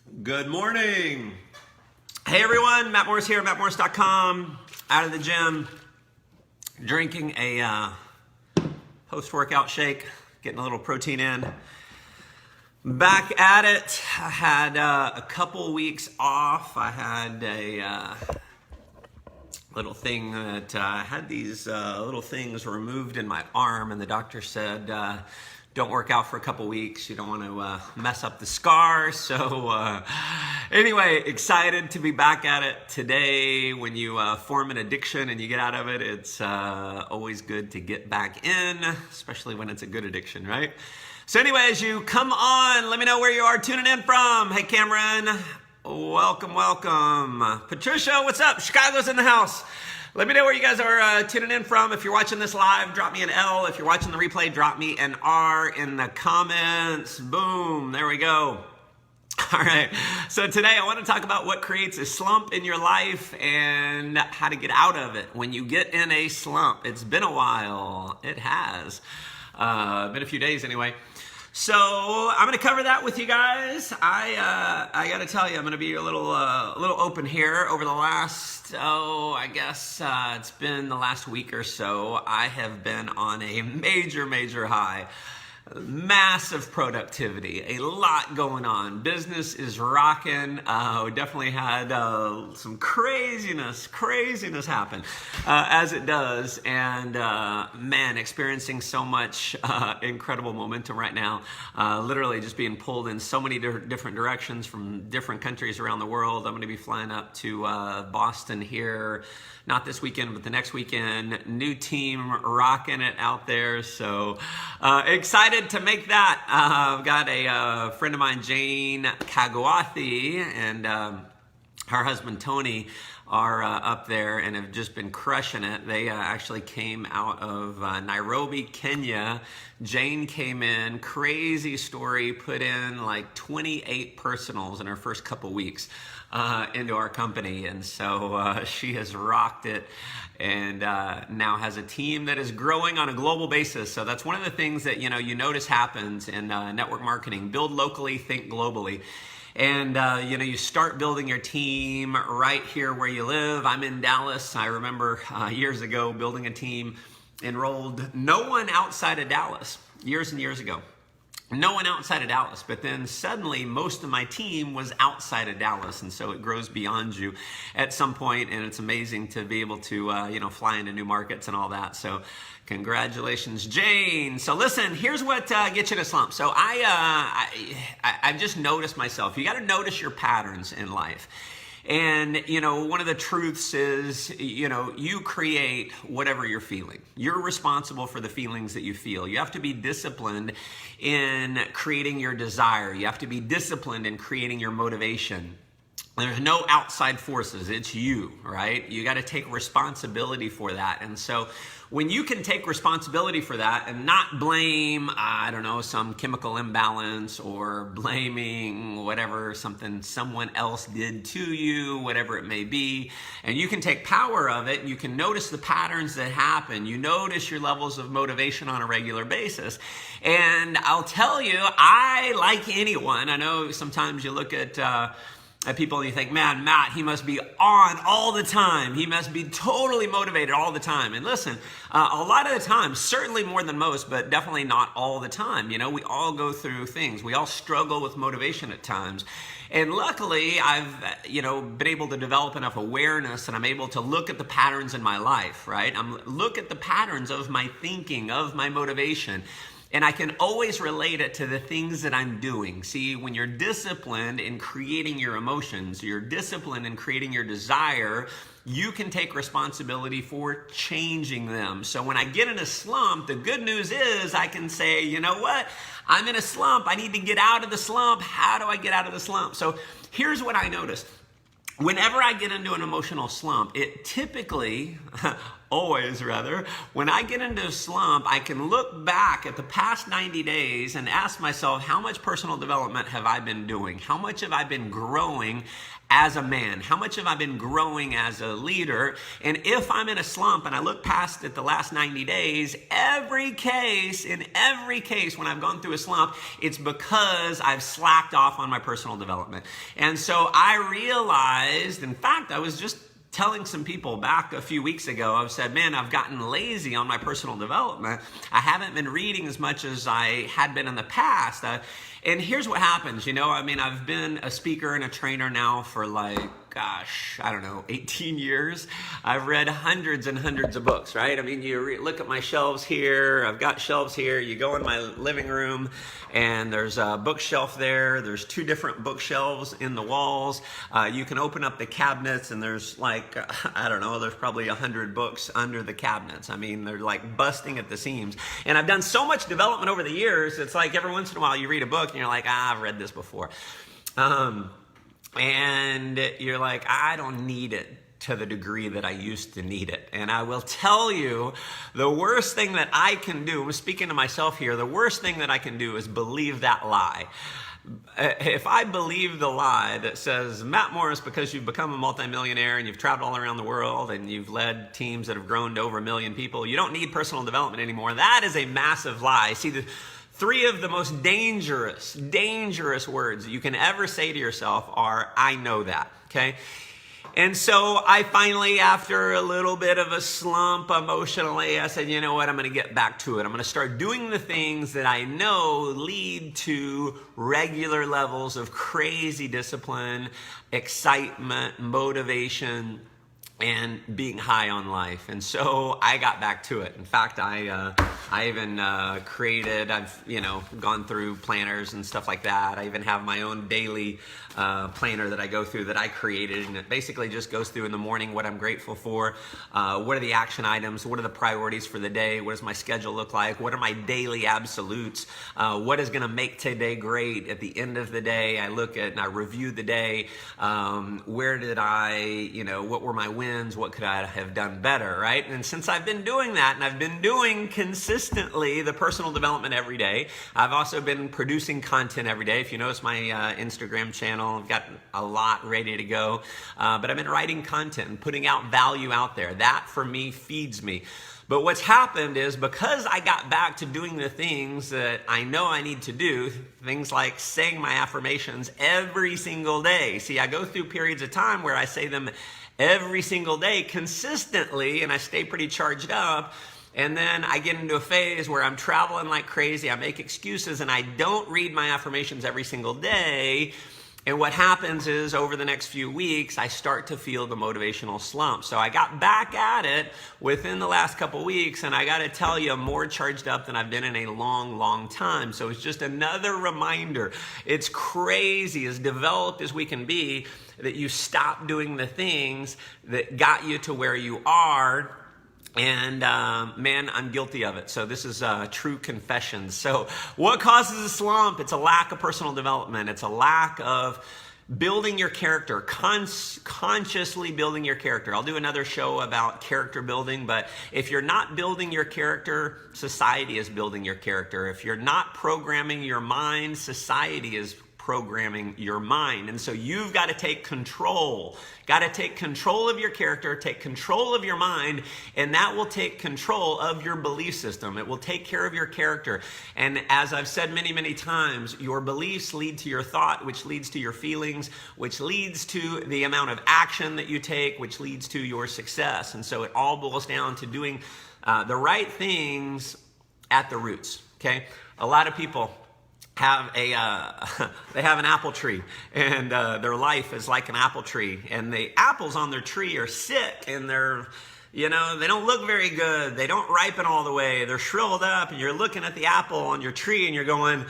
Good morning. Hey everyone, Matt Morris here, mattmorris.com. Out of the gym, drinking a post-workout shake, getting a little protein in. Back at it. I had a couple weeks off. I had a little thing that I had these little things removed in my arm, and the doctor said, don't work out for a couple weeks. You don't want to mess up the scar. So anyway, excited to be back at it today. When you form an addiction and you get out of it, it's always good to get back in, especially when it's a good addiction, right? So anyway, as you come on, let me know where you are tuning in from. Hey, Cameron. Welcome, welcome. Patricia, what's up? Chicago's in the house. Let me know where you guys are tuning in from. If you're watching this live, drop me an L. If you're watching the replay, drop me an R in the comments. Boom, there we go. All right, so today I want to talk about what creates a slump in your life and how to get out of it when you get in a slump. It's been a while. It has. Been a few days anyway. So I'm going to cover that with you guys. I got to tell you, I'm going to be a little open here. Over the last, I guess it's been the last week or so, I have been on a major high. Massive productivity, a lot going on. Business is rocking. We definitely had some craziness happen as it does, and man, experiencing so much incredible momentum right now. Literally just being pulled in so many different directions from different countries around the world. I'm going to be flying up to Boston here, not this weekend, but the next weekend. New team rocking it out there. So excited to make that. I've got a friend of mine, Jane Kagawathi, and her husband, Tony, are up there and have just been crushing it. They actually came out of Nairobi, Kenya. Jane came in, crazy story, put in like 28 personals in her first couple weeks into our company. And so she has rocked it and now has a team that is growing on a global basis. So that's one of the things that you notice happens in network marketing. Build locally, think globally. And you start building your team right here where you live. I'm in Dallas. I remember years ago building a team, enrolled no one outside of Dallas years and years ago. No one outside of Dallas, but then suddenly most of my team was outside of Dallas, and so it grows beyond you at some point, and it's amazing to be able to fly into new markets and all that. So congratulations, Jane. So listen, here's what gets you in a slump. So I've just noticed myself. You got to notice your patterns in life. And, one of the truths is, you create whatever you're feeling. You're responsible for the feelings that you feel. You have to be disciplined in creating your desire. You have to be disciplined in creating your motivation. There's no outside forces. It's you, right? You got to take responsibility for that. And so when you can take responsibility for that and not blame, some chemical imbalance or blaming whatever, something someone else did to you, whatever it may be, and you can take power of it, you can notice the patterns that happen. You notice your levels of motivation on a regular basis. And I'll tell you, I, like anyone, I know sometimes you look at people and you think, man, Matt, he must be on all the time. He must be totally motivated all the time. And listen, a lot of the time, certainly more than most, but definitely not all the time. We all go through things. We all struggle with motivation at times. And luckily, I've, been able to develop enough awareness, and I'm able to look at the patterns in my life, right? Look at the patterns of my thinking, of my motivation. And I can always relate it to the things that I'm doing. See, when you're disciplined in creating your emotions, you're disciplined in creating your desire, you can take responsibility for changing them. So when I get in a slump, the good news is I can say, you know what? I'm in a slump. I need to get out of the slump. How do I get out of the slump? So here's what I noticed. Whenever I get into an emotional slump, it typically always rather, when I get into a slump, I can look back at the past 90 days and ask myself, how much personal development have I been doing? How much have I been growing as a man? How much have I been growing as a leader? And if I'm in a slump and I look past it the last 90 days, in every case when I've gone through a slump, it's because I've slacked off on my personal development. And so I realized, in fact, I was just telling some people back a few weeks ago, I've said, man, I've gotten lazy on my personal development. I haven't been reading as much as I had been in the past. And here's what happens, I've been a speaker and a trainer now for 18 years. I've read hundreds and hundreds of books, right? You look at my shelves here. I've got shelves here. You go in my living room and there's a bookshelf there. There's 2 different bookshelves in the walls. You can open up the cabinets and there's there's probably 100 books under the cabinets. They're like busting at the seams. And I've done so much development over the years. It's like every once in a while you read a book and you're like, I've read this before. And you're like, I don't need it to the degree that I used to need it. And I will tell you, the worst thing that I can do, I'm speaking to myself here, the worst thing that I can do is believe that lie. If I believe the lie that says, Matt Morris, because you've become a multimillionaire and you've traveled all around the world and you've led teams that have grown to over 1 million people, you don't need personal development anymore, that is a massive lie. See, the 3 of the most dangerous words that you can ever say to yourself are, I know that, okay? And so I finally, after a little bit of a slump emotionally, I said, you know what, I'm going to get back to it. I'm going to start doing the things that I know lead to regular levels of crazy discipline, excitement, motivation, and being high on life. And so I got back to it. In fact, I even created, I've gone through planners and stuff like that. I even have my own daily planner that I go through that I created, and it basically just goes through in the morning what I'm grateful for, what are the action items, what are the priorities for the day, what does my schedule look like, what are my daily absolutes, what is going to make today great. At the end of the day, I look at and I review the day, where did I, what were my wins, what could I have done better, right? And since I've been doing that, and I've been doing consistently the personal development every day, I've also been producing content every day. If you notice my Instagram channel, I've got a lot ready to go, but I've been writing content and putting out value out there. That, for me, feeds me. But what's happened is, because I got back to doing the things that I know I need to do, things like saying my affirmations every single day. See, I go through periods of time where I say them every single day consistently, and I stay pretty charged up. And then I get into a phase where I'm traveling like crazy. I make excuses and I don't read my affirmations every single day. And what happens is, over the next few weeks, I start to feel the motivational slump. So I got back at it within the last couple weeks, and I got to tell you, I'm more charged up than I've been in a long, long time. So it's just another reminder. It's crazy, as developed as we can be, that you stop doing the things that got you to where you are. And man, I'm guilty of it. So this is true confession. So what causes a slump? It's a lack of personal development. It's a lack of building your character, consciously building your character. I'll do another show about character building, but if you're not building your character, society is building your character. If you're not programming your mind, society is programming your mind. And so you've got to take control. Got to take control of your character, take control of your mind, and that will take control of your belief system. It will take care of your character. And as I've said many, many times, your beliefs lead to your thought, which leads to your feelings, which leads to the amount of action that you take, which leads to your success. And so it all boils down to doing the right things at the roots, okay? A lot of people have they have an apple tree, and their life is like an apple tree, and the apples on their tree are sick, and they're, they don't look very good. They don't ripen all the way. They're shriveled up, and you're looking at the apple on your tree, and you're going,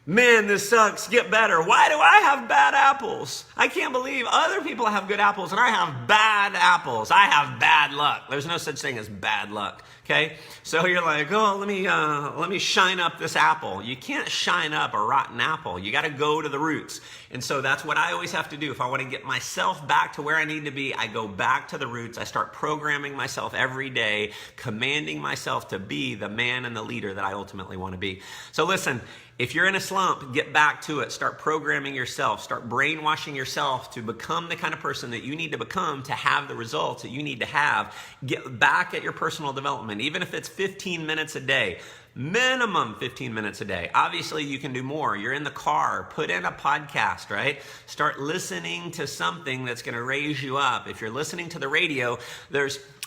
man, this sucks, get better. Why do I have bad apples? I can't believe other people have good apples and I have bad apples. I have bad luck. There's no such thing as bad luck, okay? So you're like, oh, let me shine up this apple. You can't shine up a rotten apple. You gotta go to the roots. And so that's what I always have to do. If I wanna get myself back to where I need to be, I go back to the roots. I start programming myself every day, commanding myself to be the man and the leader that I ultimately wanna be. So listen, if you're in a slump, get back to it. Start programming yourself. Start brainwashing yourself to become the kind of person that you need to become to have the results that you need to have. Get back at your personal development, even if it's 15 minutes a day. Minimum 15 minutes a day. Obviously, you can do more. You're in the car, put in a podcast, right? Start listening to something that's going to raise you up. If you're listening to the radio,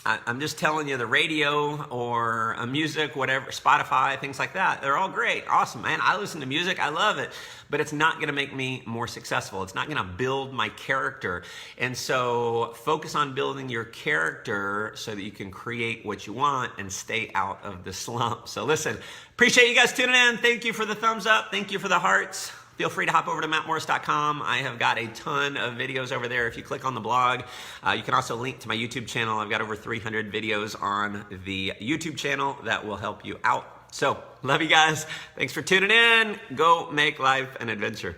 I'm just telling you, the radio or music, whatever, Spotify, things like that, they're all great. Awesome, man. I listen to music. I love it. But it's not going to make me more successful. It's not going to build my character. And so focus on building your character so that you can create what you want and stay out of the slump. So listen, appreciate you guys tuning in. Thank you for the thumbs up. Thank you for the hearts. Feel free to hop over to mattmorris.com. I have got a ton of videos over there. If you click on the blog, you can also link to my YouTube channel. I've got over 300 videos on the YouTube channel that will help you out. So, love you guys. Thanks for tuning in. Go make life an adventure.